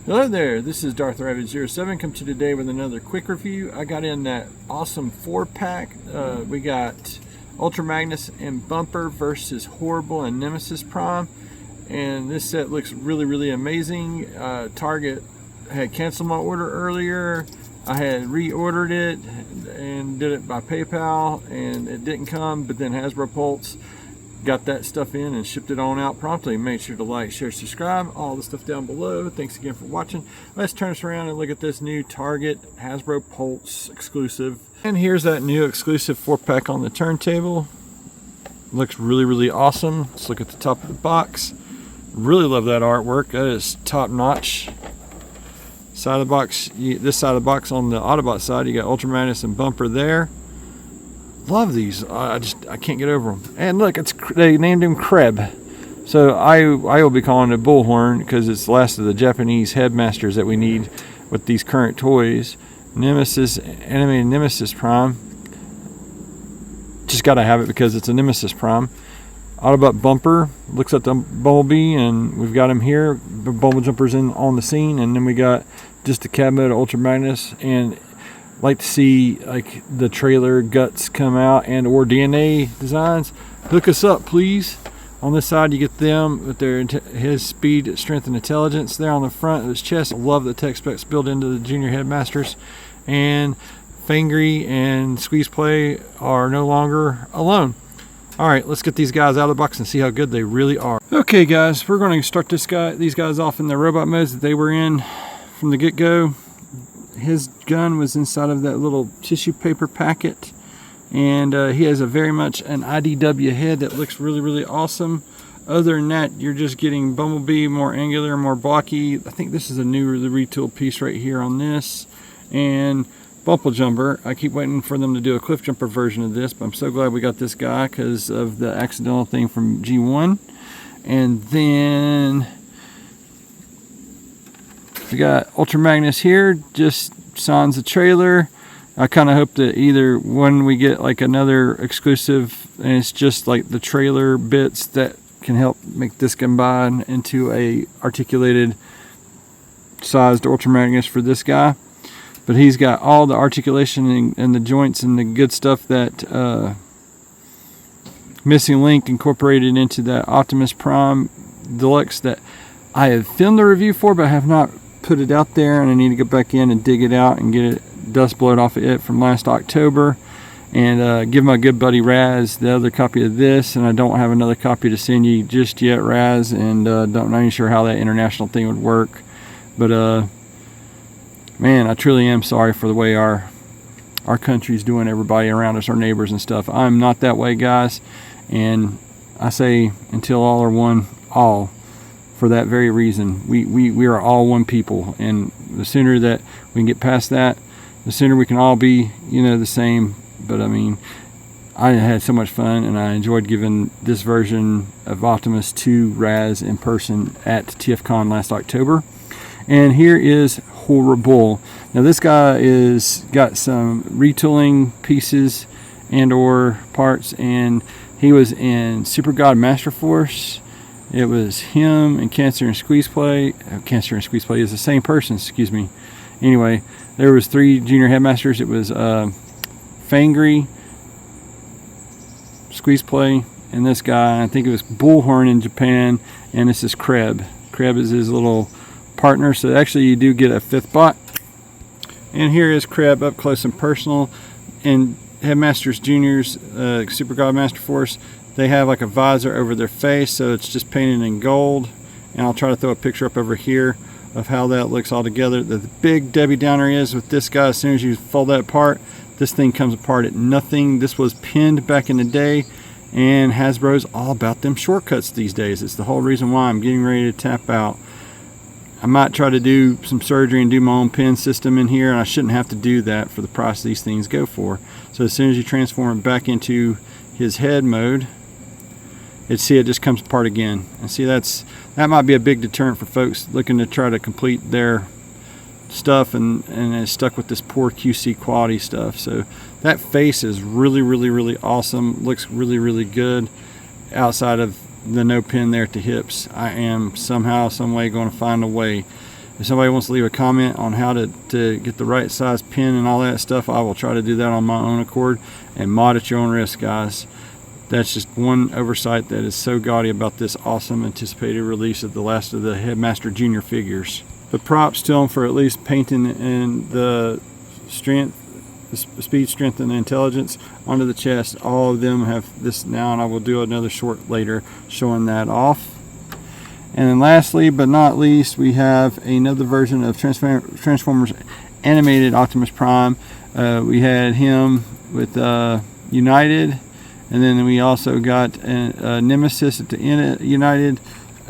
Hello there, this is Darth Rabbit 07. Come to you today with another quick review. I got in that awesome 4-pack. We got Ultra Magnus and Bumper versus Horrible and Nemesis Prime. And this set looks really amazing. Target had canceled my order earlier. I had reordered it and did it by PayPal and it didn't come, but then Hasbro Pulse got that stuff in and shipped it on out promptly. Make sure to like, share, subscribe, all the stuff down below. Thanks again for watching. Let's turn us around and look at this new Target Hasbro Pulse exclusive. And here's that new exclusive 4-pack on the turntable. Looks really awesome. Let's look at the top of the box. Really love that artwork. That is top notch. Side of the box, this side of the box on the Autobot side, you got Ultra Magnus and Bumper there. Love these. I can't get over them. And look, they named him Kreb. So I will be calling it Bullhorn because it's the last of the Japanese headmasters that we need with these current toys. Nemesis, animated Nemesis Prime. Just gotta have it because it's a Nemesis Prime. Autobot Bumper looks like the Bumblebee, and we've got him here. The Bumble Jumper's on the scene, and then we got just a cab mode of Ultra Magnus. And like to see like the trailer guts come out and or DNA designs. Hook us up, please. On this side you get them with his speed, strength, and intelligence. There on the front of his chest, I love the tech specs built into the junior headmasters. And Fangry and Squeeze Play are no longer alone. Alright, let's get these guys out of the box and see how good they really are. Okay guys, we're going to start these guys off in the robot modes that they were in from the get-go. His gun was inside of that little tissue paper packet, and he has very much an IDW head that looks really awesome. Other than that, you're just getting Bumblebee, more angular, more blocky. I think this is a new retool piece right here on this. And Bumble Jumper, I keep waiting for them to do a Cliff Jumper version of this, but I'm so glad we got this guy because of the accidental thing from G1. And then we got Ultra Magnus here, just signs the trailer. I kind of hope that either when we get like another exclusive and it's just like the trailer bits that can help make this combine into a articulated sized Ultra Magnus for this guy. But he's got all the articulation and the joints and the good stuff that Missing Link incorporated into that Optimus Prime Deluxe that I have filmed a review for, but I have not put it out there, and I need to go back in and dig it out and get it dust blowed off of it from last October, and give my good buddy Raz the other copy of this. And I don't have another copy to send you just yet, Raz, and not even sure how that international thing would work. But man, I truly am sorry for the way our country's doing everybody around us, our neighbors and stuff. I'm not that way, guys, and I say until all are one, all. For that very reason, we are all one people, and the sooner that we can get past that, the sooner we can all be, the same. But I mean, I had so much fun, and I enjoyed giving this version of Optimus to Raz in person at TFCon last October. And here is Horrible. Now this guy is got some retooling pieces and or parts, and he was in Super God Master Force. It was him and Cancer and Squeeze Play. Cancer and Squeeze Play is the same person, excuse me. Anyway, there was 3 junior headmasters. It was Fangry, Squeeze Play, and this guy. I think it was Bullhorn in Japan, and this is Kreb. Kreb is his little partner, so actually you do get a 5th bot. And here is Kreb up close and personal. And Headmasters Juniors, Super God Master Force, they have like a visor over their face, so it's just painted in gold. And I'll try to throw a picture up over here of how that looks all together. The big Debbie Downer is with this guy, as soon as you fold that apart, this thing comes apart at nothing. This was pinned back in the day, and Hasbro's all about them shortcuts these days. It's the whole reason why I'm getting ready to tap out. I might try to do some surgery and do my own pin system in here, and I shouldn't have to do that for the price these things go for. So as soon as you transform it back into his head mode, it just comes apart again. And see, that might be a big deterrent for folks looking to try to complete their stuff and is stuck with this poor QC quality stuff. So that face is really awesome. Looks really good. Outside of the no pin there at the hips, I am somehow, some way going to find a way If somebody wants to leave a comment on how to get the right size pin and all that stuff, I will try to do that on my own accord and mod at your own risk, guys. That's just one oversight that is so gaudy about this awesome anticipated release of the last of the Headmaster Junior figures. The props to them for at least painting and the strength, the speed, strength, and the intelligence onto the chest. All of them have this now, and I will do another short later showing that off. And then lastly but not least, we have another version of Transformers animated Optimus Prime. We had him with United, and then we also got a Nemesis at the end of United,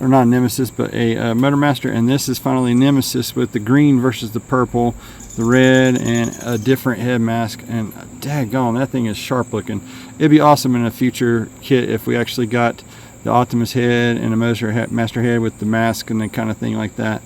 or not Nemesis, but a Motor Master, and this is finally Nemesis with the green versus the purple, the red, and a different head mask. And daggone, that thing is sharp looking. It'd be awesome in a future kit if we actually got the Optimus head and a Master head with the mask and the kind of thing like that.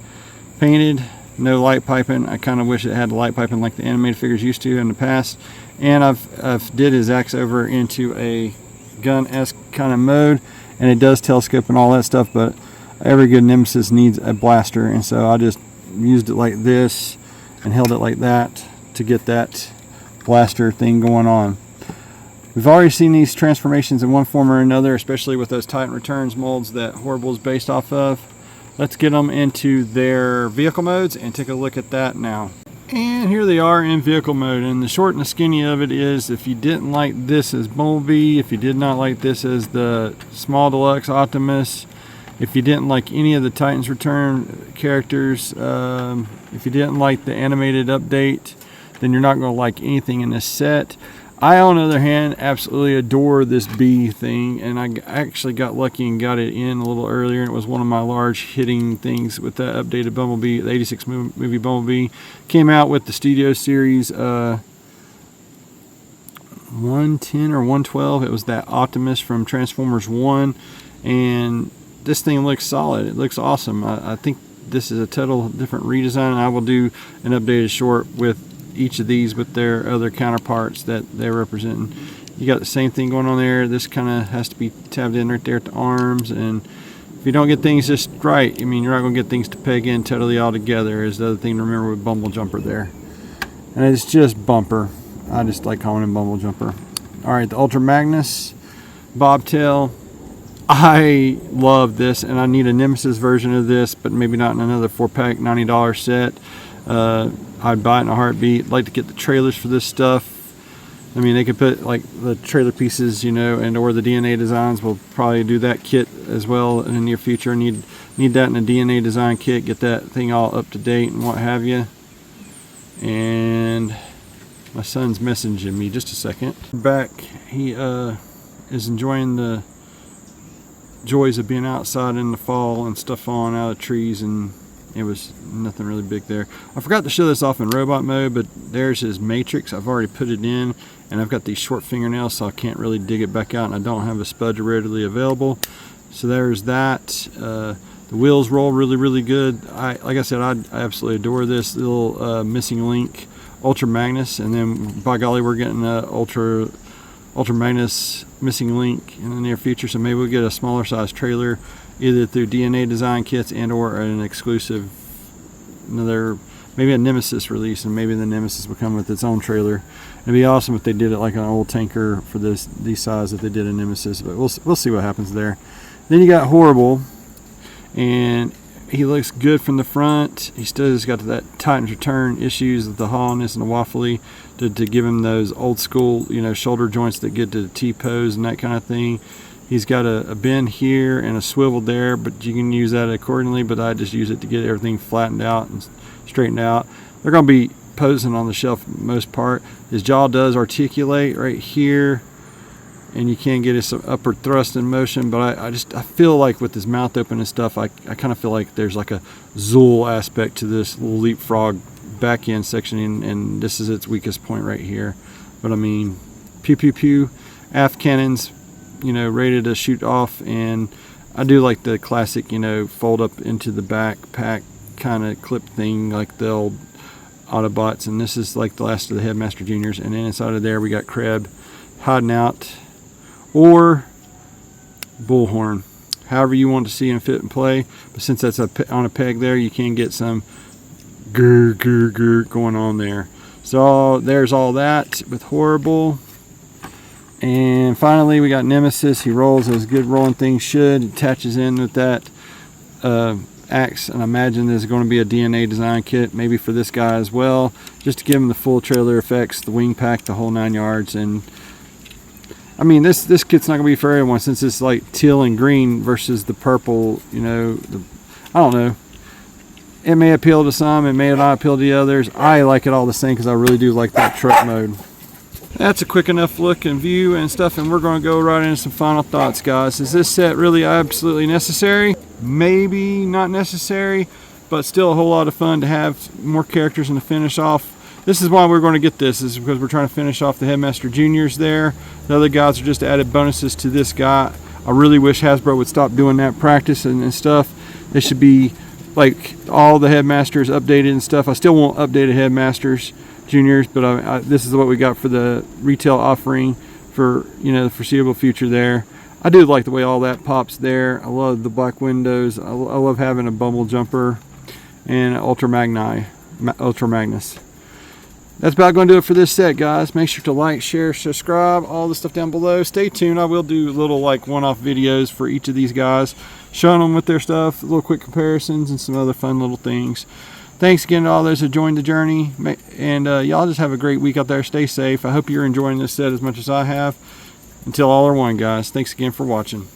Painted, no light piping. I kind of wish it had the light piping like the animated figures used to in the past. And I've did his axe over into a gun-esque kind of mode, and it does telescope and all that stuff, but every good Nemesis needs a blaster, and so I just used it like this and held it like that to get that blaster thing going on. We've already seen these transformations in one form or another, especially with those Titan Returns molds that Horrible is based off of. Let's get them into their vehicle modes and take a look at that now. And here they are in vehicle mode, and the short and the skinny of it is, if you didn't like this as Bumblebee, if you did not like this as the Small Deluxe Optimus, if you didn't like any of the Titans Return characters, if you didn't like the animated update, then you're not going to like anything in this set. I, on the other hand, absolutely adore this B thing, and I actually got lucky and got it in a little earlier, and it was one of my large hitting things with that updated Bumblebee. The 86 movie Bumblebee came out with the Studio Series 110 or 112. It was that Optimus from Transformers 1, and this thing looks solid. It looks awesome. I think this is a total different redesign, and I will do an updated short with each of these with their other counterparts that they're representing. You got the same thing going on there. This kind of has to be tabbed in right there at the arms, and if you don't get things just right, I mean, you're not going to get things to peg in totally all together, is the other thing to remember with Bumble Jumper there. And it's just Bumper. I just like calling him Bumble Jumper. Alright, the Ultra Magnus Bobtail. I love this, and I need a Nemesis version of this, but maybe not in another 4-pack $90 set. I'd buy it in a heartbeat. I'd like to get the trailers for this stuff. I mean, they could put like the trailer pieces, you know, and or the DNA designs. We'll probably do that kit as well in the near future. Need that in a DNA design kit. Get that thing all up to date and what have you. And my son's messaging me. Just a second. Back. He is enjoying the joys of being outside in the fall and stuff falling out of trees, and it was nothing really big there. I forgot to show this off in robot mode, but there's his matrix. I've already put it in, and I've got these short fingernails, so I can't really dig it back out, and I don't have a spudger readily available. So there's that. The wheels roll really, really good. Like I said, I absolutely adore this little missing link Ultra Magnus, and then by golly, we're getting Ultra Magnus missing link in the near future, so maybe we'll get a smaller size trailer either through DNA design kits and or an exclusive, maybe a Nemesis release, and maybe the Nemesis will come with its own trailer. It'd be awesome if they did it like an old tanker for these size that they did a Nemesis, but we'll see what happens there. Then you got Horrible, and he looks good from the front. He still has got that Titans Return issues with the hollowness and the waffly to give him those old school, you know, shoulder joints that get to the T-pose and that kind of thing. He's got a bend here and a swivel there, but you can use that accordingly, but I just use it to get everything flattened out and straightened out. They're going to be posing on the shelf for the most part. His jaw does articulate right here, and you can get his upward thrust in motion, but I feel like with his mouth open and stuff, I kind of feel like there's like a Zool aspect to this little leapfrog back end section, and this is its weakest point right here. But I mean, pew pew pew, aft cannons, you know, ready to shoot off, and I do like the classic, you know, fold up into the backpack kind of clip thing like the old Autobots, and this is like the last of the Headmaster Juniors. And then inside of there we got Kreb hiding out, or Bullhorn, however you want to see him fit and play. But since that's on a peg there, you can get some grr, grr, grr going on there. So there's all that with Horrible. And finally we got Nemesis. He rolls as good rolling things should. Attaches in with that axe, and I imagine there's going to be a DNA design kit maybe for this guy as well, just to give him the full trailer effects, the wing pack, the whole 9 yards. And I mean, this kit's not going to be for everyone, since it's like teal and green versus the purple, you know. I don't know. It may appeal to some, it may not appeal to the others. I like it all the same because I really do like that truck mode. That's a quick enough look and view and stuff, and we're going to go right into some final thoughts, guys. Is this set really absolutely necessary? Maybe not necessary, but still a whole lot of fun to have more characters and to finish off. This is why we're going to get this, is because we're trying to finish off the Headmaster Juniors there. The other guys are just added bonuses to this guy. I really wish Hasbro would stop doing that practice and stuff. They should be like all the Headmasters updated and stuff. I still want updated Headmasters Juniors, but this is what we got for the retail offering for, you know, the foreseeable future there. I do like the way all that pops there. I love the black windows. I love having a Bumble Jumper and an Ultra Magnus. That's about going to do it for this set, guys. Make sure to like, share, subscribe, all the stuff down below. Stay tuned. I will do little like one-off videos for each of these guys, showing them with their stuff, little quick comparisons, and some other fun little things. Thanks again to all those who joined the journey, and y'all just have a great week out there. Stay safe. I hope you're enjoying this set as much as I have. Until all are one, guys. Thanks again for watching.